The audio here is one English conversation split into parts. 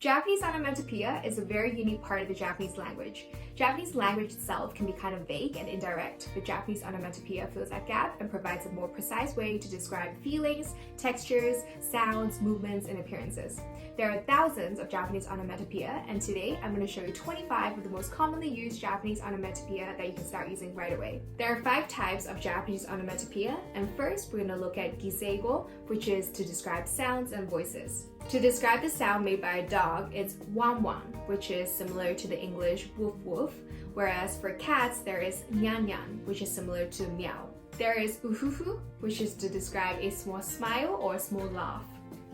Japanese onomatopoeia is a very unique part of the Japanese language. Japanese language itself can be kind of vague and indirect, but Japanese onomatopoeia fills that gap and provides a more precise way to describe feelings, textures, sounds, movements, and appearances. There are thousands of Japanese onomatopoeia, and today I'm going to show you 25 of the most commonly used Japanese onomatopoeia that you can start using right away. There are 5 types of Japanese onomatopoeia, and first we're going to look at giseigo, which is to describe sounds and voices. To describe the sound made by a dog, it's wan wan, which is similar to the English woof woof, whereas for cats there is nyan nyan, which is similar to meow. There is uhuhu, which is to describe a small smile or a small laugh.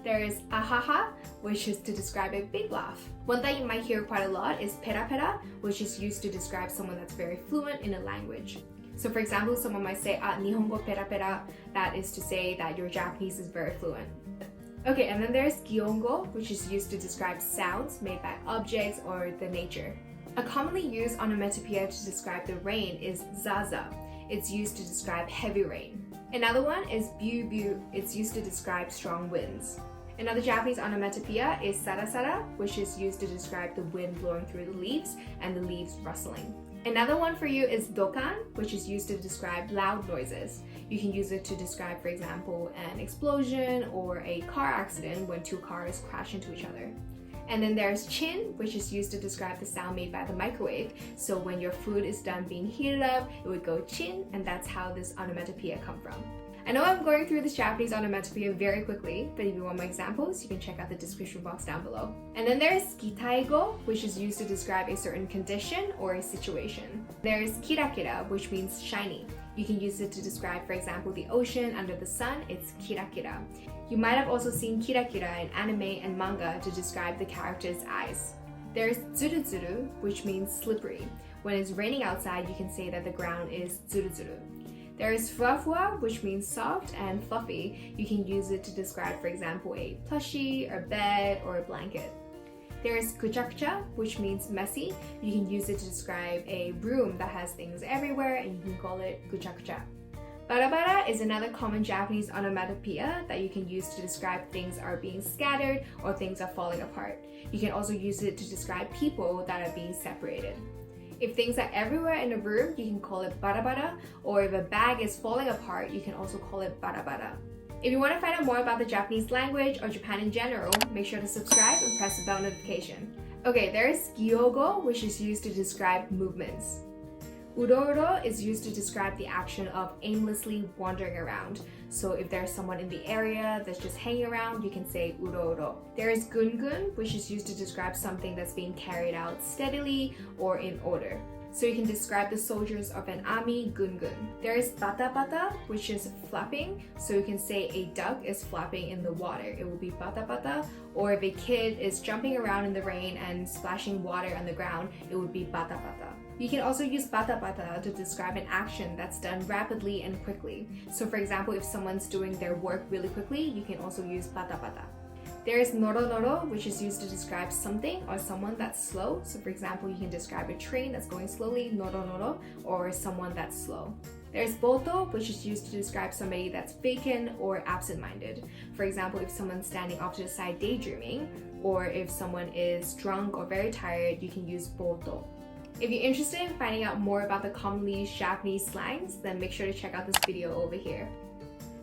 There is ahaha, which is to describe a big laugh. One that you might hear quite a lot is pera pera, which is used to describe someone that's very fluent in a language. So for example, someone might say, nihongo pera pera, that is to say that your Japanese is very fluent. Okay, and then there's gyongo, which is used to describe sounds made by objects or the nature. A commonly used onomatopoeia to describe the rain is zaza. It's used to describe heavy rain. Another one is byu byu. It's used to describe strong winds. Another Japanese onomatopoeia is sarasara, which is used to describe the wind blowing through the leaves and the leaves rustling. Another one for you is dokan, which is used to describe loud noises. You can use it to describe, for example, an explosion or a car accident when 2 cars crash into each other. And then there's chin, which is used to describe the sound made by the microwave. So when your food is done being heated up, it would go chin, and that's how this onomatopoeia comes from. I know I'm going through this Japanese onomatopoeia very quickly, but if you want my examples, you can check out the description box down below. And then there's kitaigo, which is used to describe a certain condition or a situation. There's kirakira, which means shiny. You can use it to describe, for example, the ocean under the sun. It's kirakira. You might have also seen kirakira in anime and manga to describe the character's eyes. There's zuruzuru, which means slippery. When it's raining outside, you can say that the ground is zuruzuru. There is fuwa, which means soft and fluffy. You can use it to describe, for example, a plushie, a bed, or a blanket. There is kuchakucha, which means messy. You can use it to describe a room that has things everywhere, and you can call it kuchakucha. Barabara is another common Japanese onomatopoeia that you can use to describe things are being scattered or things are falling apart. You can also use it to describe people that are being separated. If things are everywhere in a room, you can call it barabara, or if a bag is falling apart, you can also call it barabara. If you want to find out more about the Japanese language or Japan in general, make sure to subscribe and press the bell notification. Okay, there's gyogo, which is used to describe movements. Uro-uro is used to describe the action of aimlessly wandering around. So if there's someone in the area that's just hanging around, you can say uro-uro. There is gun-gun, which is used to describe something that's being carried out steadily or in order. So you can describe the soldiers of an army, gun-gun. There is bata-bata, which is flapping. So you can say a duck is flapping in the water. It will be bata-bata. Or if a kid is jumping around in the rain and splashing water on the ground, it would be bata-bata. You can also use bata-bata to describe an action that's done rapidly and quickly. So for example, if someone's doing their work really quickly, you can also use bata-bata. There is noro-noro, which is used to describe something or someone that's slow. So for example, you can describe a train that's going slowly, noro-noro, or someone that's slow. There's boto, which is used to describe somebody that's vacant or absent-minded. For example, if someone's standing off to the side daydreaming, or if someone is drunk or very tired, you can use boto. If you're interested in finding out more about the commonly used Japanese slangs, then make sure to check out this video over here.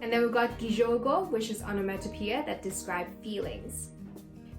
And then we've got gijogo, which is onomatopoeia that describe feelings.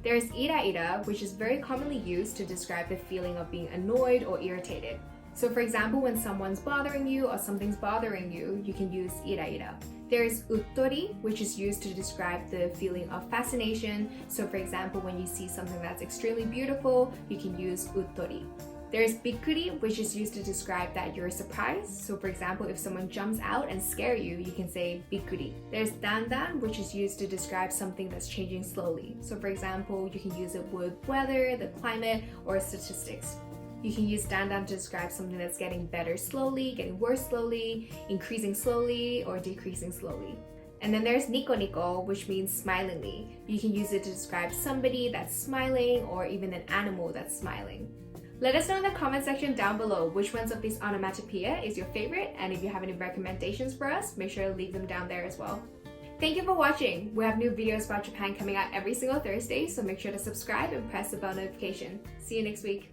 There's ira-ira, which is very commonly used to describe the feeling of being annoyed or irritated. So for example, when someone's bothering you or something's bothering you, you can use ira-ira. There's uttori, which is used to describe the feeling of fascination. So for example, when you see something that's extremely beautiful, you can use uttori. There's bikkuri, which is used to describe that you're surprised. So for example, if someone jumps out and scares you, you can say bikkuri. There's dandan, which is used to describe something that's changing slowly. So for example, you can use it with weather, the climate, or statistics. You can use dandan to describe something that's getting better slowly, getting worse slowly, increasing slowly, or decreasing slowly. And then there's nico nico, which means smilingly. You can use it to describe somebody that's smiling or even an animal that's smiling. Let us know in the comment section down below which ones of these onomatopoeia is your favorite, and if you have any recommendations for us, make sure to leave them down there as well. Thank you for watching. We have new videos about Japan coming out every single Thursday, so make sure to subscribe and press the bell notification. See you next week.